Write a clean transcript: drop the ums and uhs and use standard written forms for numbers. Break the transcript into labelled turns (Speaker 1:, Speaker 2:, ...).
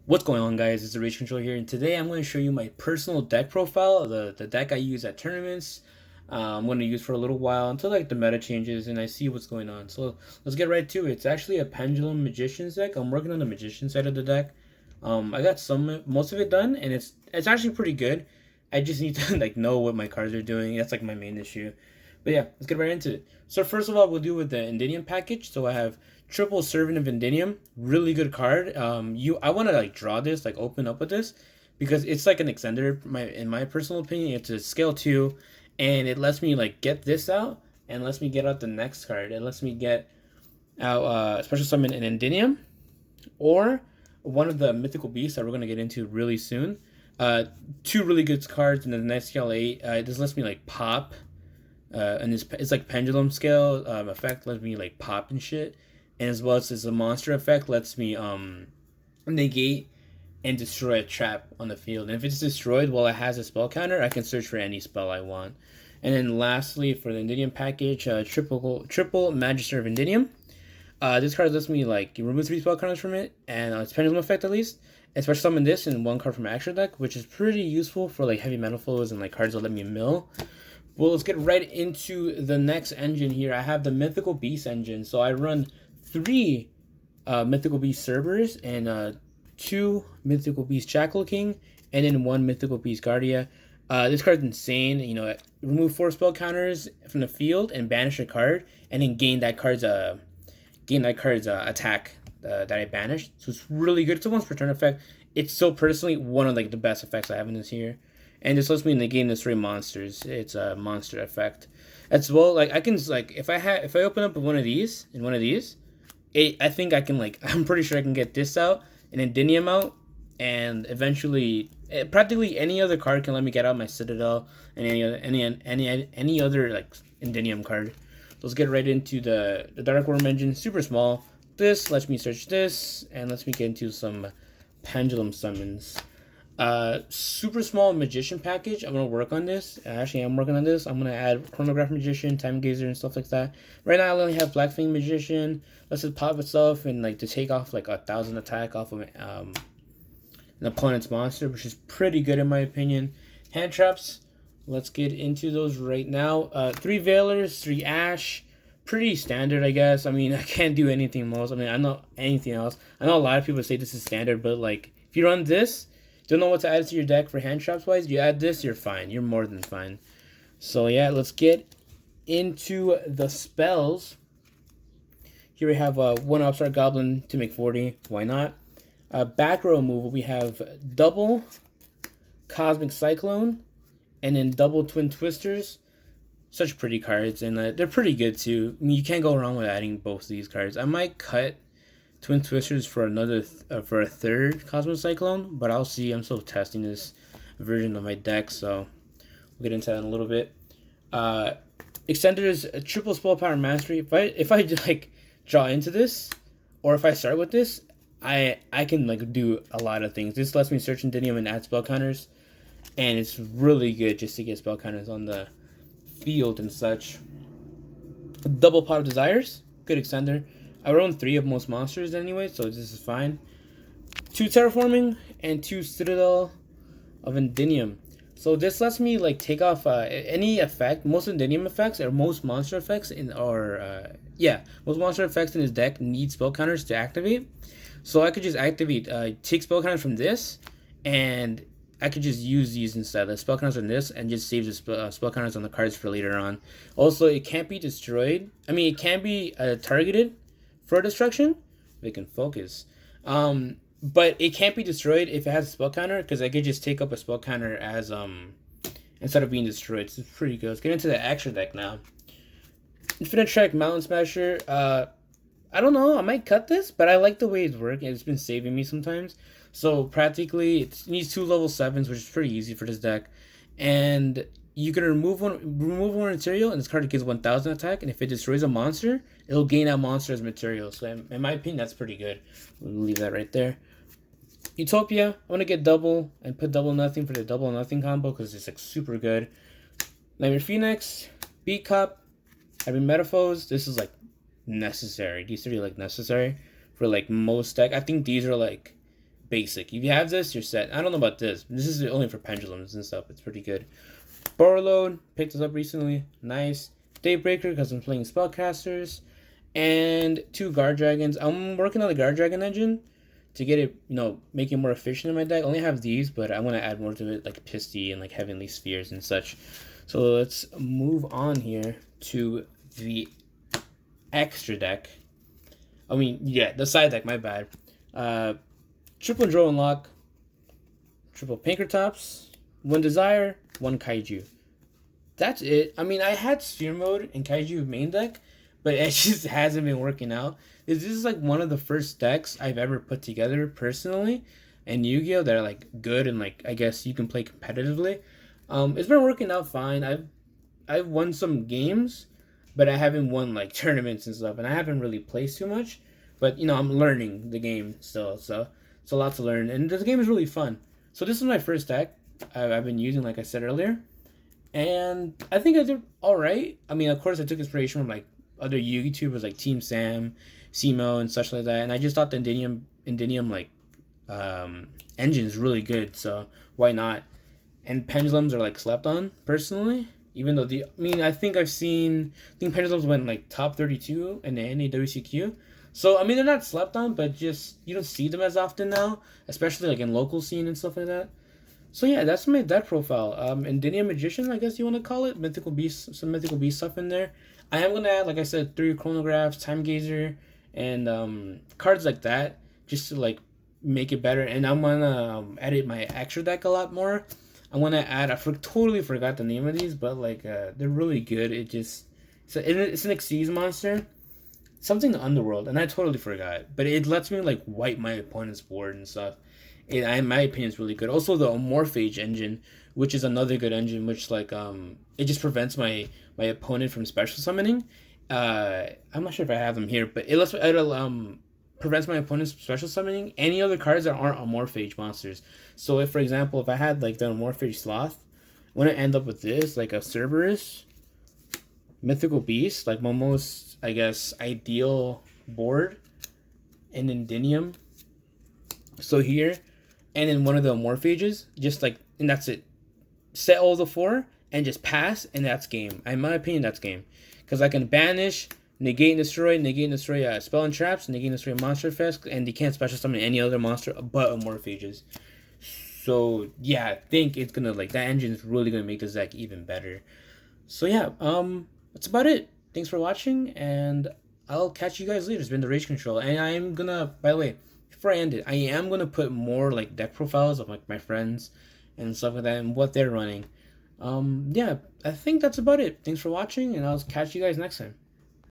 Speaker 1: What's going on, guys? It's TheRageControl here, and today I'm going to show you my personal deck profile, the deck I use at tournaments. I'm going to use for a little while until like the meta changes and I see what's going on. So let's get right to it. It's actually a pendulum magician's deck. I'm working on the magician side of the deck. I got most of it done, and it's actually pretty good. I just need to like know what my cards are doing. That's like my main issue. But yeah, let's get right into it. So first of all, we'll do with the Endyniom package. So I have triple servant of Endyniom, really good card. I want to like draw this, like open up with this, because it's like an extender. In my personal opinion, it's a scale 2, and it lets me like get this out and lets me get out the next card. It lets me get out special summon an Endyniom or one of the mythical beasts that we're gonna get into really soon. Two really good cards in the next scale 8. This lets me like pop. And it's like pendulum scale effect lets me like pop and shit, and as well as a monster effect lets me negate and destroy a trap on the field. And if it's destroyed while it has a spell counter, I can search for any spell I want. And then lastly, for the Endyniom package, triple Magister of Endyniom. This card lets me like remove 3 spell counters from it, and it's pendulum effect at least. And special summon this and 1 card from my extra deck, which is pretty useful for like heavy mana flows and like cards that let me mill. Well, let's get right into the next engine here. I have the Mythical Beast engine. So I run 3 Mythical Beast servers and 2 Mythical Beast Jackal King, and then 1 Mythical Beast Guardia. This card's insane. You know, remove 4 spell counters from the field and banish a card, and then gain that card's attack that I banished. So it's really good. It's a once per turn effect. It's so personally one of like the best effects I have in this here. And this lets me negate the 3 monsters. It's a monster effect. As well, like I can like if I open up one of these and one of these, I think I can like I'm pretty sure I can get this out and then Endyniom out, and eventually practically any other card can let me get out my Citadel and any other like Endyniom card. Let's get right into the Dark Worm engine. Super small. This lets me search this and lets me get into some pendulum summons. Super small magician package. I'm gonna work on this. Actually, I'm working on this. I'm gonna add chronograph magician, time gazer, and stuff like that. Right now, I only have black fang magician. Let's just pop itself and like to take off like 1,000 attack off of an opponent's monster, which is pretty good in my opinion. Hand traps. Let's get into those right now. 3 veilers, 3 ash. Pretty standard, I guess. I mean, I can't do anything else. I mean, I know anything else. I know a lot of people say this is standard, but like if you run this, don't know what to add to your deck for hand traps wise, you add this, you're fine. You're more than fine. So yeah, let's get into the spells. Here we have 1 Upstart Goblin to make 40. Why not? Back row removal, we have double Cosmic Cyclone and then double Twin Twisters. Such pretty cards, and they're pretty good too. I mean, you can't go wrong with adding both of these cards. I might cut Twin Twisters for for a third Cosmic Cyclone, but I'll see. I'm still testing this version of my deck, so we'll get into that in a little bit. Extenders, triple spell power mastery. If I like draw into this, or if I start with this, I can like do a lot of things. This lets me search Endyniom and add spell counters, and it's really good just to get spell counters on the field and such. Double Pot of Desires, good extender. I run 3 of most monsters anyway, so this is fine. 2 Terraforming and 2 Citadel of Endyniom. So this lets me like take off any effect. Most Endyniom effects or most monster effects most monster effects in his deck need spell counters to activate. So I could just activate, take spell counters from this, and I could just use these instead. The spell counters on this and just save the spell counters on the cards for later on. Also, it can't be destroyed. I mean, it can be targeted for destruction. We can focus. But it can't be destroyed if it has a spell counter, because I could just take up a spell counter as instead of being destroyed. So it's pretty good. Let's get into the extra deck now. Infinite Trek Mountain Smasher. I don't know. I might cut this, but I like the way it's working. It's been saving me sometimes. So practically, it needs 2 level 7s, which is pretty easy for this deck. And you can remove one material, and this card gives 1,000 attack. And if it destroys a monster, it'll gain that monster as material. So in my opinion, that's pretty good. We'll leave that right there. Utopia, I want to get double and put double nothing for the double nothing combo because it's like super good. Nightmare Phoenix, Beat Cop, Heavy Metaphors. This is like necessary. These 3 are like necessary for like most deck. I think these are like basic. If you have this, you're set. I don't know about this. This is only for pendulums and stuff. It's pretty good. Borload, picked this up recently. Nice. Daybreaker, because I'm playing spellcasters. And 2 guard dragons. I'm working on the guard dragon engine to get it, make it more efficient in my deck. I only have these, but I want to add more to it, like Pisty and like Heavenly Spheres and such. So let's move on here to the extra deck. The side deck, my bad. Triple Draw Unlock, triple Pankratops, 1 Desire, 1 Kaiju. That's it. I had Sphere Mode in Kaiju main deck, but it just hasn't been working out. This is like one of the first decks I've ever put together personally in Yu-Gi-Oh! That are like good and like I guess you can play competitively. It's been working out fine. I've won some games, but I haven't won like tournaments and stuff, and I haven't really placed too much. But I'm learning the game still, so it's a lot to learn, and the game is really fun. So this is my first deck I've been using, like I said earlier, and I think I did all right. Of course, I took inspiration from like other YouTubers like Team Sam, Simo, and such like that, and I just thought the Endyniom like engine is really good, so why not? And pendulums are like slept on personally. Even though I think pendulums went like top 32 in the NAWCQ. So they're not slept on, but just you don't see them as often now, especially like in local scene and stuff like that. So yeah, that's my deck profile. Endyniom Magician, I guess you want to call it. Mythical Beast, some Mythical Beast stuff in there. I am gonna add, like I said, 3 chronographs, Time Gazer, and cards like that, just to like make it better. And I'm gonna edit my extra deck a lot more. I want to add. Totally forgot the name of these, but like they're really good. It's an Xyz monster, something in the Underworld, and I totally forgot. But it lets me like wipe my opponent's board and stuff. In my opinion, is really good. Also, the Morphage engine, which is another good engine, which like it just prevents my opponent from special summoning. I'm not sure if I have them here, but it'll prevents my opponent's special summoning any other cards that aren't Morphage monsters. So if, for example, if I had like the Morphage Sloth, I'm gonna end up with this, like a Cerberus, Mythical Beast, like my most, I guess, ideal board, and Endyniom. So here, and then one of the Morphages, just like, and that's it. Set all the 4 and just pass, and that's game. In my opinion, that's game. Because I can banish, negate and destroy spell and traps, negate and destroy monster effects, and you can't special summon any other monster but Morphages. So yeah, I think it's gonna like that engine is really gonna make this deck even better. So yeah, that's about it. Thanks for watching, and I'll catch you guys later. It's been TheRageControl, and I am gonna, by the way, before I end it, I am gonna put more like deck profiles of like my friends and stuff like that and what they're running. Yeah, I think that's about it. Thanks for watching, and I'll catch you guys next time.